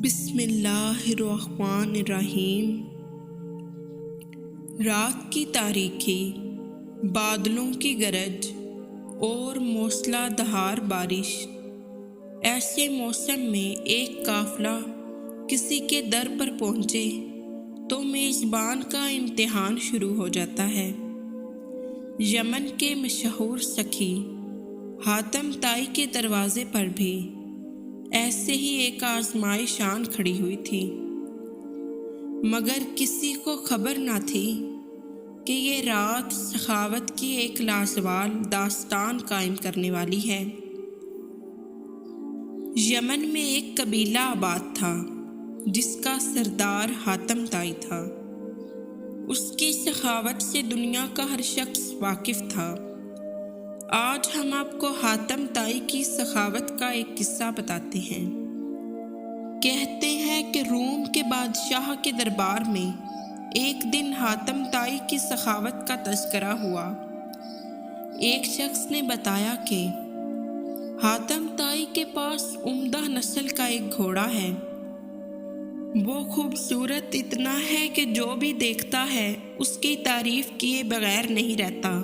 بسم اللہ الرحمن الرحیم۔ رات کی تاریکی، بادلوں کی گرج اور موسلا دھار بارش۔ ایسے موسم میں ایک قافلہ کسی کے در پر پہنچے تو میزبان کا امتحان شروع ہو جاتا ہے۔ یمن کے مشہور سخی حاتم طائی کے دروازے پر بھی ایسے ہی ایک آزمائش آن کھڑی ہوئی تھی، مگر کسی کو خبر نہ تھی کہ یہ رات سخاوت کی ایک لازوال داستان قائم کرنے والی ہے۔ یمن میں ایک قبیلہ آباد تھا جس کا سردار حاتم طائی تھا۔ اس کی سخاوت سے دنیا کا ہر شخص واقف تھا۔ آج ہم آپ کو حاتم طائی کی سخاوت کا ایک قصہ بتاتے ہیں۔ کہتے ہیں کہ روم کے بادشاہ کے دربار میں ایک دن حاتم طائی کی سخاوت کا تذکرہ ہوا۔ ایک شخص نے بتایا کہ حاتم طائی کے پاس عمدہ نسل کا ایک گھوڑا ہے۔ وہ خوبصورت اتنا ہے کہ جو بھی دیکھتا ہے اس کی تعریف کیے بغیر نہیں رہتا۔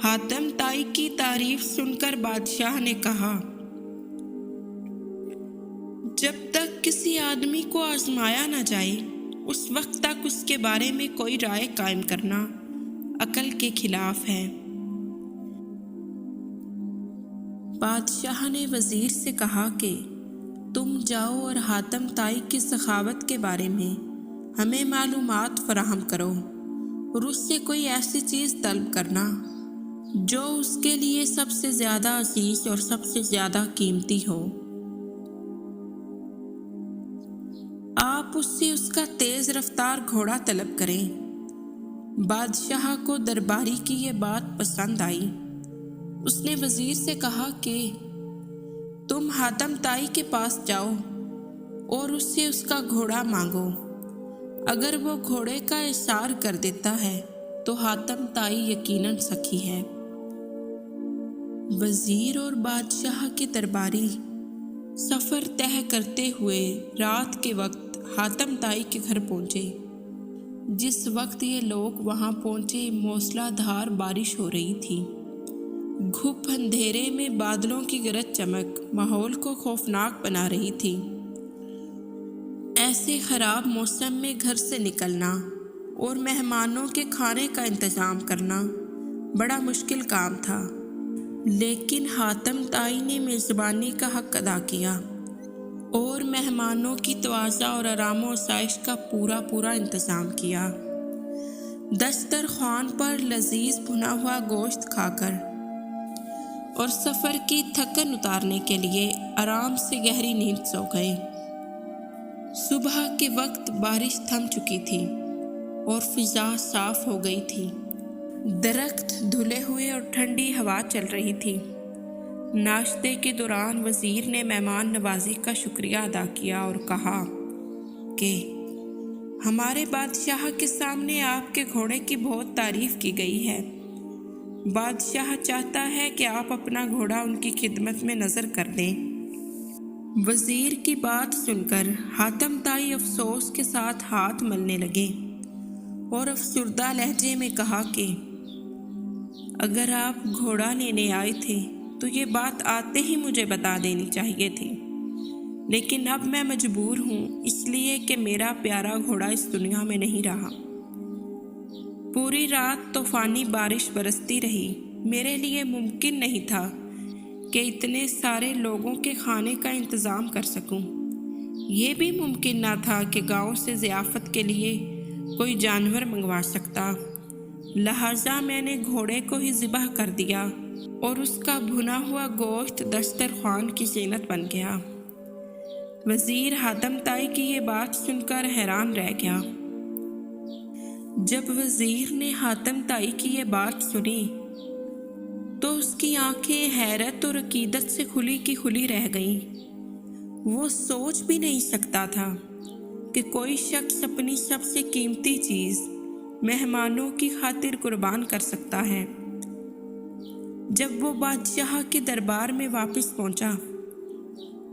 حاتم طائی کی تعریف سن کر بادشاہ نے کہا، جب تک کسی آدمی کو آزمایا نہ جائے اس وقت تک اس کے بارے میں کوئی رائے قائم کرنا عقل کے خلاف ہے۔ بادشاہ نے وزیر سے کہا کہ تم جاؤ اور حاتم طائی کی سخاوت کے بارے میں ہمیں معلومات فراہم کرو اور اس سے کوئی ایسی چیز طلب کرنا جو اس کے لیے سب سے زیادہ عزیز اور سب سے زیادہ قیمتی ہو۔ آپ اس سے اس کا تیز رفتار گھوڑا طلب کریں۔ بادشاہ کو درباری کی یہ بات پسند آئی۔ اس نے وزیر سے کہا کہ تم حاتم طائی کے پاس جاؤ اور اس سے اس کا گھوڑا مانگو۔ اگر وہ گھوڑے کا احضار کر دیتا ہے تو حاتم طائی یقیناً سخی ہے۔ وزیر اور بادشاہ کے درباری سفر طے کرتے ہوئے رات کے وقت حاتم طائی کے گھر پہنچے۔ جس وقت یہ لوگ وہاں پہنچے موسلا دھار بارش ہو رہی تھی۔ گھپ اندھیرے میں بادلوں کی گرج چمک ماحول کو خوفناک بنا رہی تھی۔ ایسے خراب موسم میں گھر سے نکلنا اور مہمانوں کے کھانے کا انتظام کرنا بڑا مشکل کام تھا، لیکن حاتم طائی نے میزبانی کا حق ادا کیا اور مہمانوں کی تواضع اور آرام و آسائش کا پورا انتظام کیا۔ دسترخوان پر لذیذ بھنا ہوا گوشت کھا کر اور سفر کی تھکن اتارنے کے لیے آرام سے گہری نیند سو گئے۔ صبح کے وقت بارش تھم چکی تھی اور فضا صاف ہو گئی تھی۔ درخت دھلے ہوئے اور ٹھنڈی ہوا چل رہی تھی۔ ناشتے کے دوران وزیر نے مہمان نوازی کا شکریہ ادا کیا اور کہا کہ ہمارے بادشاہ کے سامنے آپ کے گھوڑے کی بہت تعریف کی گئی ہے۔ بادشاہ چاہتا ہے کہ آپ اپنا گھوڑا ان کی خدمت میں نظر کر دیں۔ وزیر کی بات سن کر حاتم طائی افسوس کے ساتھ ہاتھ ملنے لگے اور افسردہ لہجے میں کہا کہ اگر آپ گھوڑا لینے آئے تھے تو یہ بات آتے ہی مجھے بتا دینی چاہیے تھی، لیکن اب میں مجبور ہوں اس لیے کہ میرا پیارا گھوڑا اس دنیا میں نہیں رہا۔ پوری رات طوفانی بارش برستی رہی۔ میرے لیے ممکن نہیں تھا کہ اتنے سارے لوگوں کے کھانے کا انتظام کر سکوں۔ یہ بھی ممکن نہ تھا کہ گاؤں سے ضیافت کے لیے کوئی جانور منگوا سکتا، لہٰذا میں نے گھوڑے کو ہی ذبح کر دیا اور اس کا بھنا ہوا گوشت دسترخوان کی زینت بن گیا۔ وزیر حاتم طائی کی یہ بات سن کر حیران رہ گیا۔ جب وزیر نے حاتم طائی کی یہ بات سنی تو اس کی آنکھیں حیرت اور عقیدت سے کھلی کی کھلی رہ گئیں۔ وہ سوچ بھی نہیں سکتا تھا کہ کوئی شخص اپنی سب سے قیمتی چیز مہمانوں کی خاطر قربان کر سکتا ہے۔ جب وہ بادشاہ کے دربار میں واپس پہنچا